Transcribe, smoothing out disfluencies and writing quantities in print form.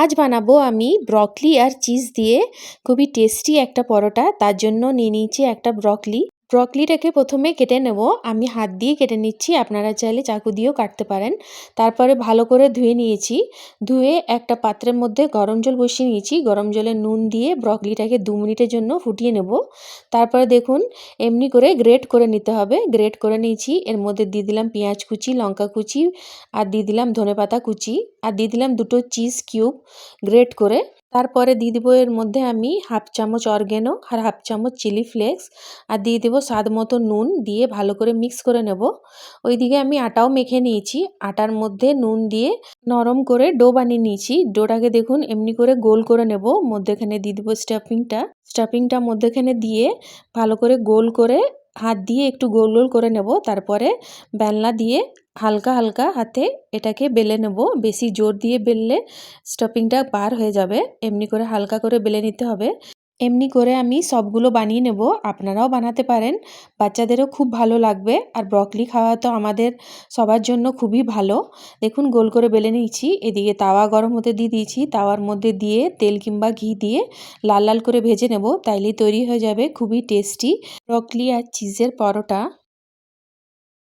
আজ বানাবো আমি ব্রকলি আর চিজ দিয়ে খুবই টেস্টি একটা পরোটা। তার জন্য নিয়ে নিয়েছি একটা ব্রকলিটাকে প্রথমে কেটে নেব। আমি হাত দিয়ে কেটে নিচ্ছি, আপনারা চাইলে চাকু দিয়েও কাটতে পারেন। তারপরে ভালো করে ধুয়ে নিয়েছি। ধুয়ে একটা পাত্রের মধ্যে গরম জল বসিয়ে নিয়েছি। গরম জলে নুন দিয়ে ব্রকলিটাকে 2 মিনিটের জন্য ফুটিয়ে নেব। তারপরে দেখুন এমনি করে গ্রেট করে নিতে হবে। গ্রেট করে নিয়েছি। এর মধ্যে দিয়ে দিলাম পেঁয়াজ কুচি, লঙ্কা কুচি, আর দিয়ে দিলাম ধনেপাতা কুচি, আর দিয়ে দিলাম 2টো চিজ কিউব গ্রেট করে। তারপরে দিয়ে দেবো এর মধ্যে আমি হাফ চামচ অরগ্যানো আর হাফ চামচ চিলি ফ্লেক্স, আর দিয়ে দেবো স্বাদ মতো নুন, দিয়ে ভালো করে মিক্স করে নেব। ওইদিকে আমি আটাও মেখে নিয়েছি। আটার মধ্যে নুন দিয়ে নরম করে ডো বানিয়ে নিয়েছি। ডোটাকে দেখুন এমনি করে গোল করে নেব। মধ্যেখানে দিয়ে দেবো স্টাফিংটা মধ্যেখানে দিয়ে ভালো করে গোল করে হাত দিয়ে একটু গোল গোল করে নেব। তারপরে বেলনা দিয়ে হালকা হালকা হাতে এটাকে বেলে নেব। বেশি জোর দিয়ে বেললে স্টাফিংটা বার হয়ে যাবে। এমনি করে হালকা করে বেলে নিতে হবে। এমনি করে আমি সবগুলো বানিয়ে নেব। আপনারাও বানাতে পারেন, বাচ্চাদেরও খুব ভালো লাগবে। আর ব্রকলি খাওয়া তো আমাদের সবার জন্য খুবই ভালো। দেখুন গোল করে বেলে নিয়েছি। এদিকে তাওয়া গরম হতে দিয়ে দিয়েছি। তাওয়ার মধ্যে দিয়ে তেল কিংবা ঘি দিয়ে লাল লাল করে ভেজে নেব। তাইলেই তৈরি হয়ে যাবে খুবই টেস্টি ব্রকলি আর চিজের পরোটা।